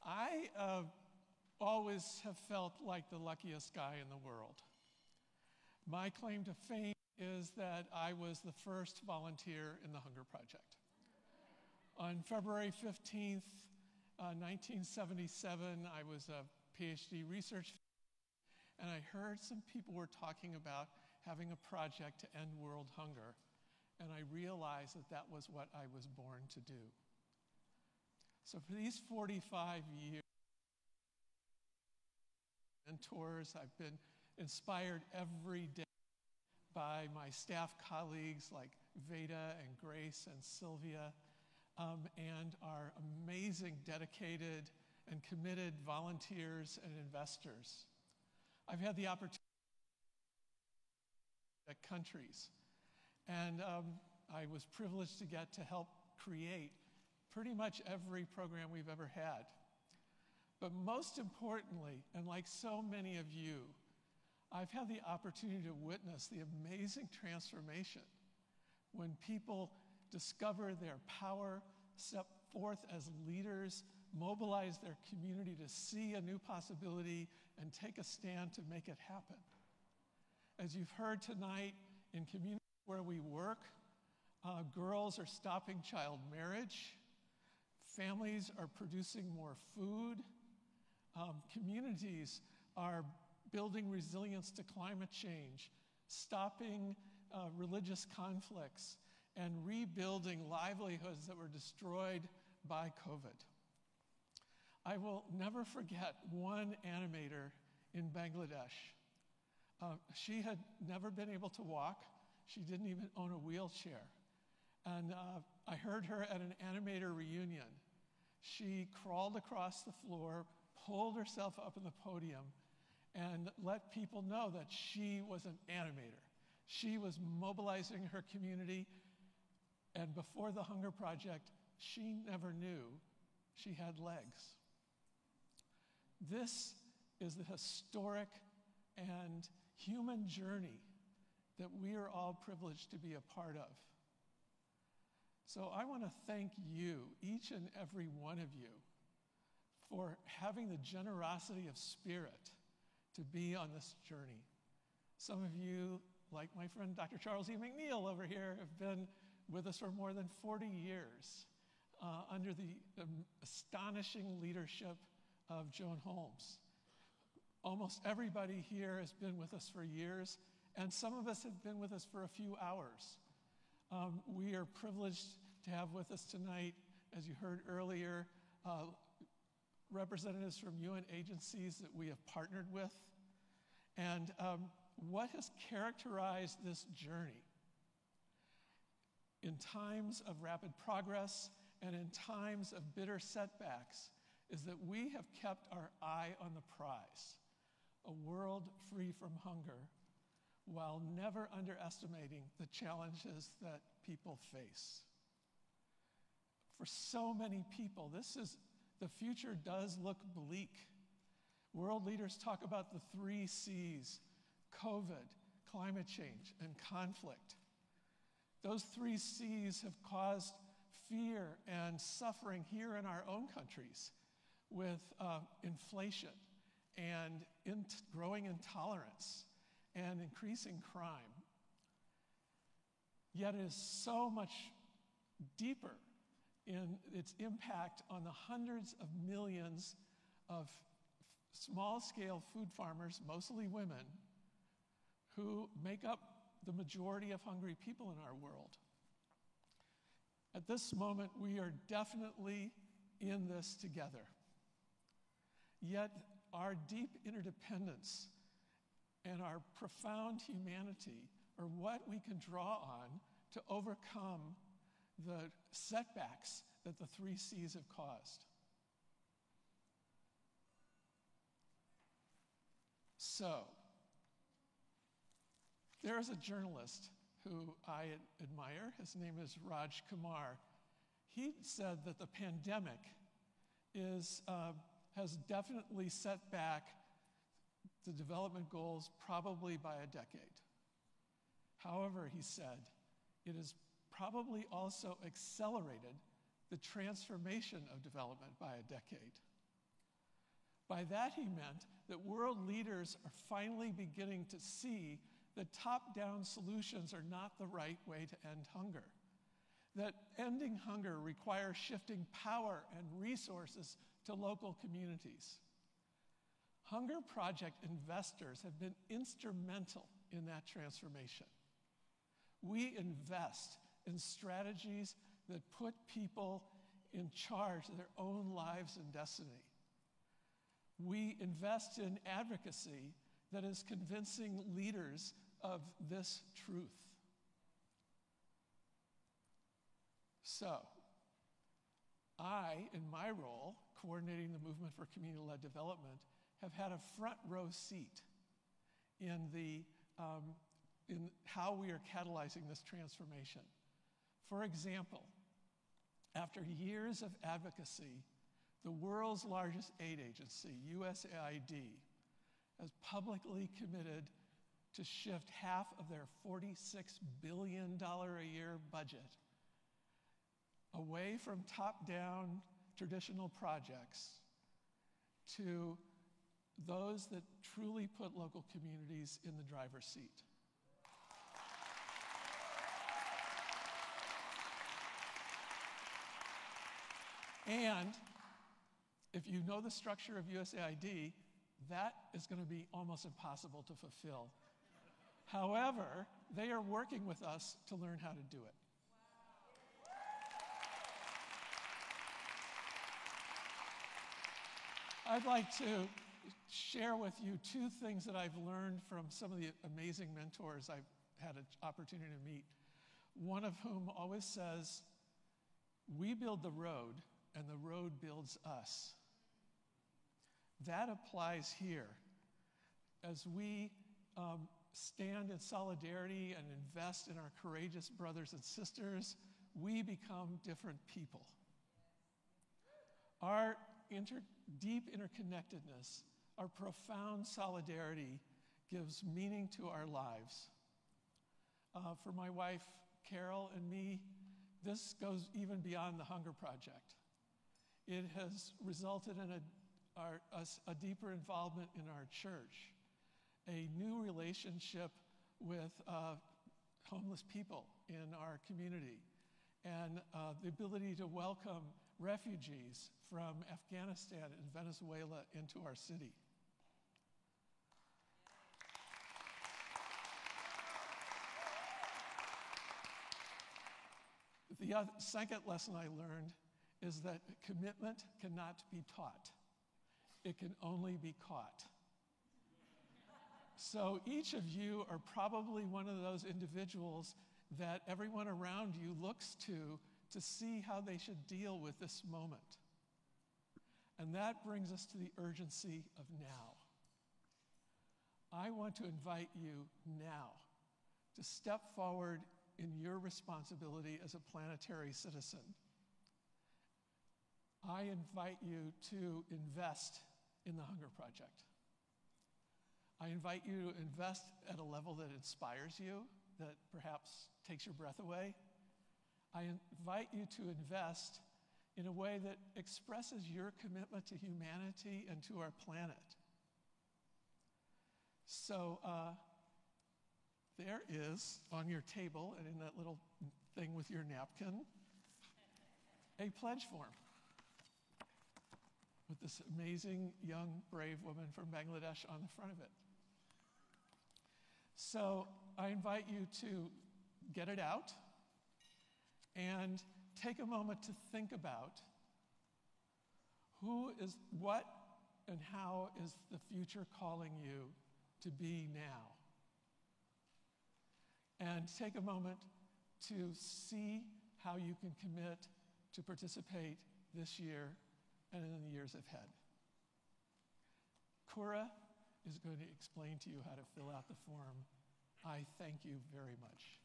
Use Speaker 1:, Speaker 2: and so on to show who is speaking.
Speaker 1: I always have felt like the luckiest guy in the world. My claim to fame is that I was the first volunteer in the Hunger Project. On February 15th, 1977, I was a PhD research fellow, and I heard some people were talking about having a project to end world hunger, and I realized that that was what I was born to do. So for these 45 years, mentors, I've been inspired every day by my staff colleagues like Veda and Grace and Sylvia, and our amazing, dedicated, and committed volunteers and investors. I've had the opportunity at countries, and I was privileged to get to help create pretty much every program we've ever had. But most importantly, and like so many of you, I've had the opportunity to witness the amazing transformation when people discover their power, step forth as leaders, mobilize their community to see a new possibility, and take a stand to make it happen. As you've heard tonight, in communities where we work, girls are stopping child marriage, families are producing more food, communities are building resilience to climate change, stopping religious conflicts, and rebuilding livelihoods that were destroyed by COVID. I will never forget one animator in Bangladesh. She had never been able to walk. She didn't even own a wheelchair. And I heard her at an animator reunion. She crawled across the floor, pulled herself up on the podium, and let people know that she was an animator. She was mobilizing her community, and before the Hunger Project, she never knew she had legs. This is the historic and human journey that we are all privileged to be a part of. So I want to thank you, each and every one of you, for having the generosity of spirit to be on this journey. Some of you, like my friend Dr. Charles E. McNeil over here, have been with us for more than 40 years under the astonishing leadership of Joan Holmes. Almost everybody here has been with us for years, and some of us have been with us for a few hours. We are privileged to have with us tonight, as you heard earlier, representatives from UN agencies that we have partnered with. And what has characterized this journey in times of rapid progress and in times of bitter setbacks is that we have kept our eye on the prize, a world free from hunger, while never underestimating the challenges that people face. For so many people, the future does look bleak. World leaders talk about the 3 C's: COVID, climate change, and conflict. Those 3 C's have caused fear and suffering here in our own countries with inflation and growing intolerance and increasing crime. Yet it is so much deeper in its impact on the hundreds of millions of small-scale food farmers, mostly women, who make up the majority of hungry people in our world. At this moment, we are definitely in this together. Yet our deep interdependence and our profound humanity are what we can draw on to overcome the setbacks that the 3 C's have caused. So, there is a journalist who I admire. His name is Raj Kumar. He said that the pandemic has definitely set back the development goals probably by a decade. However, he said, it has probably also accelerated the transformation of development by a decade. By that he meant that world leaders are finally beginning to see that top-down solutions are not the right way to end hunger. That ending hunger requires shifting power and resources to local communities. Hunger Project investors have been instrumental in that transformation. We invest in strategies that put people in charge of their own lives and destiny. We invest in advocacy that is convincing leaders of this truth. So, I, in my role, coordinating the movement for community-led development, have had a front row seat in how we are catalyzing this transformation. For example, after years of advocacy, the world's largest aid agency, USAID, has publicly committed to shift half of their $46 billion a year budget away from top-down traditional projects to those that truly put local communities in the driver's seat. And if you know the structure of USAID, that is going to be almost impossible to fulfill. However, they are working with us to learn how to do it. I'd like to share with you two things that I've learned from some of the amazing mentors I've had an opportunity to meet. One of whom always says, "We build the road, and the road builds us." That applies here. As we stand in solidarity and invest in our courageous brothers and sisters, we become different people. Our deep interconnectedness, our profound solidarity gives meaning to our lives. For my wife, Carol, and me, this goes even beyond the Hunger Project. It has resulted in a deeper involvement in our church, a new relationship with homeless people in our community, and the ability to welcome refugees from Afghanistan and Venezuela into our city. The second lesson I learned is that commitment cannot be taught. It can only be caught. So each of you are probably one of those individuals that everyone around you looks to see how they should deal with this moment. And that brings us to the urgency of now. I want to invite you now to step forward in your responsibility as a planetary citizen. I invite you to invest in the Hunger Project. I invite you to invest at a level that inspires you, that perhaps takes your breath away. I invite you to invest in a way that expresses your commitment to humanity and to our planet. So there is on your table and in that little thing with your napkin, a pledge form with this amazing young, brave woman from Bangladesh on the front of it. So I invite you to get it out and take a moment to think about what and how is the future calling you to be now. And take a moment to see how you can commit to participate this year and in the years ahead. Kura is going to explain to you how to fill out the form. I thank you very much.